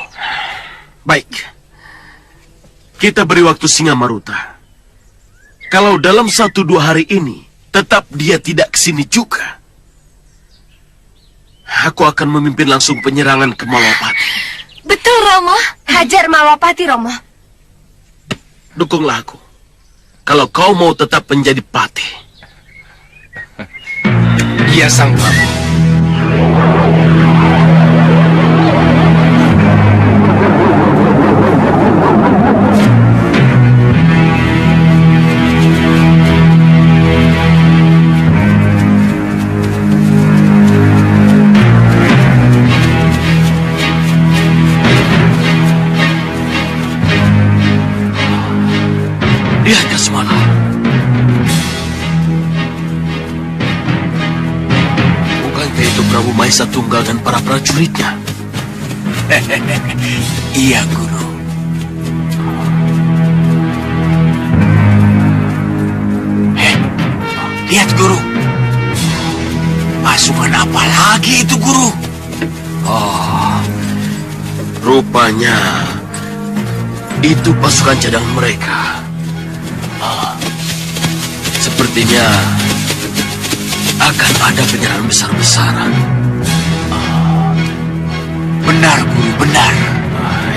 Baik. Kita beri waktu Singamaruta. Kalau dalam 1-2 hari ini tetap dia tidak kesini juga, aku akan memimpin langsung penyerangan ke Malwapati. Betul, Romo. Hajar Malwapati, Romo. Dukunglah aku. Kalau kau mau tetap menjadi patih. Iya, Sang Prabu. Lihat Kasmana. Bukankah itu Prabu Maisa Tunggal dan para prajuritnya? Iya, Guru. Lihat, Guru. Pasukan apa lagi itu, Guru? Oh, rupanya itu pasukan cadangan mereka. Sepertinya akan ada penyerangan besar-besaran. Benar, Guru, benar.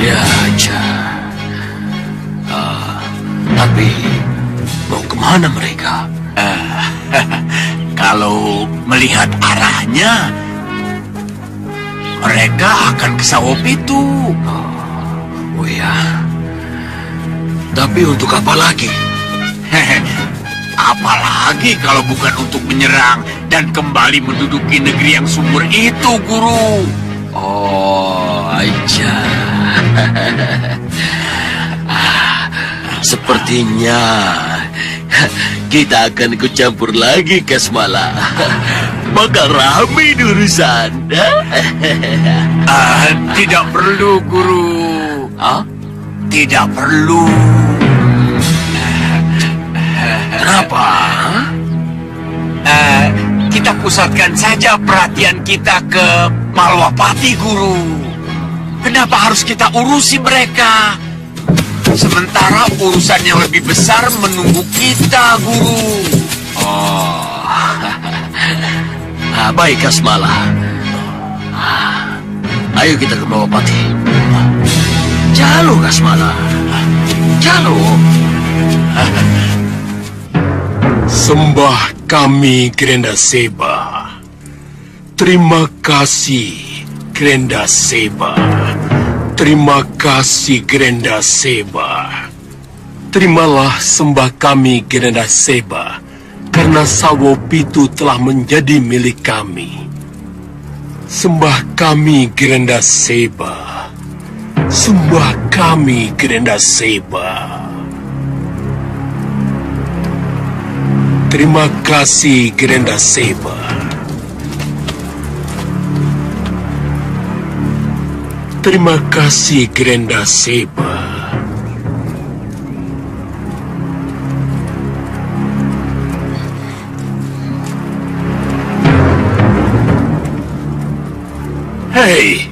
Ya aja. Tapi mau kemana mereka? Kalau melihat arahnya, mereka akan ke Sawopitu. Oh ya. Tapi untuk apa lagi? Apalagi kalau bukan untuk menyerang dan kembali menduduki negeri yang subur itu, Guru. Oh, aja. Sepertinya kita akan ikut campur lagi, Kasmala. Bakal ramai urusan. Tidak perlu, Guru. Tidak perlu. Kenapa? Kita pusatkan saja perhatian kita ke Malwapati, Guru. Kenapa harus kita urusi mereka? Sementara urusan yang lebih besar menunggu kita, Guru. Oh, baik, Kasmala. Ayo kita ke Malwapati. Jalo, Kasmala. Jalo. Sembah kami, Grendaseba. Terima kasih, Grendaseba. Terima kasih, Grendaseba. Terimalah sembah kami, Grendaseba, karena Sawopitu telah menjadi milik kami. Sembah kami, Grendaseba. Sembah kami, Grendaseba. Terima kasih, Grendaseba. Terima kasih, Grendaseba. Hei,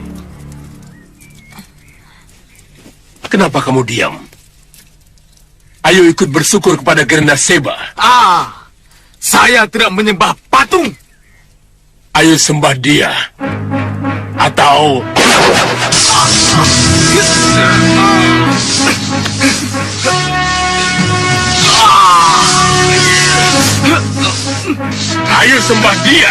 kenapa kamu diam? Ayo ikut bersyukur kepada Grendaseba. Saya tidak menyembah patung. Ayo sembah dia. Atau... Ayo sembah dia.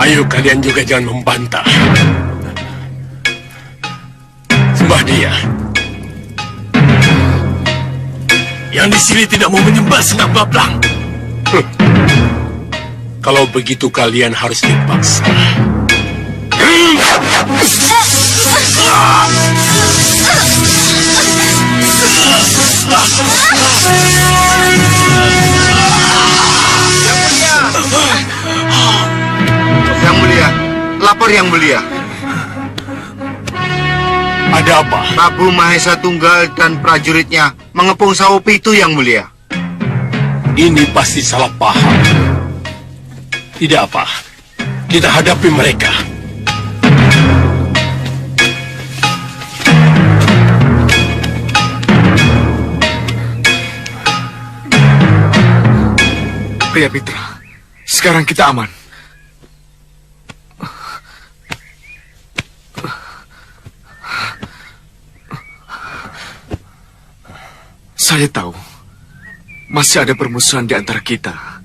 Ayo kalian juga jangan membantah. Sembah dia. Yang di sini tidak mau menyembah Senang Bablang. Kalau begitu kalian harus dipaksa. Yang mulia, lapor yang mulia. Ada apa? Prabu Mahesa Tunggal dan prajuritnya mengepung Sawopitu yang mulia. Ini pasti salah paham. Tidak apa, kita hadapi mereka. Pria Mitra, sekarang kita aman. Saya tahu, masih ada permusuhan di antara kita.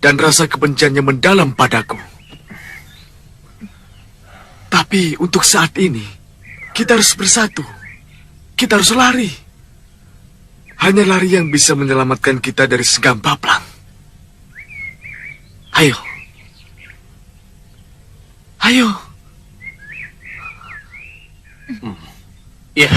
Dan rasa kebenciannya mendalam padaku. Tapi untuk saat ini, kita harus bersatu. Kita harus lari. Hanya lari yang bisa menyelamatkan kita dari Senang Bablang. Ayo. Ayo. Ya.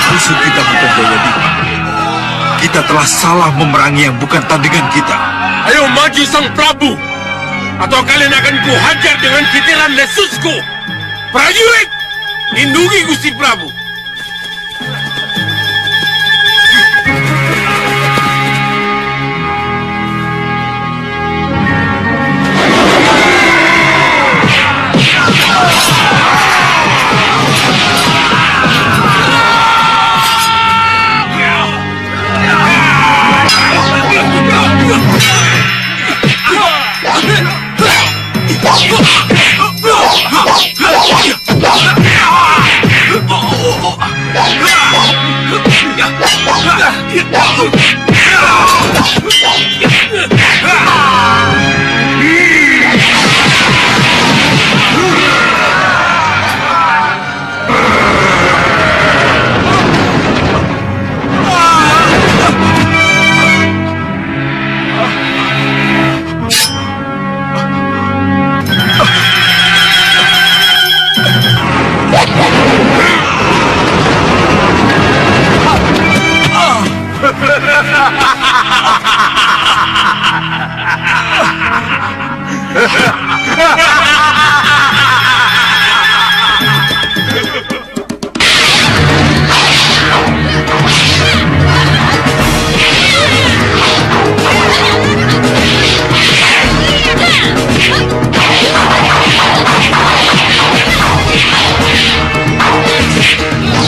Musuh kita bukan Jayadi. Kita telah salah memerangi yang bukan tandingan kita. Ayo maju Sang Prabu, atau kalian akan kuhajar dengan kitiran lesusku. Prajurit, lindungi Gusti Prabu.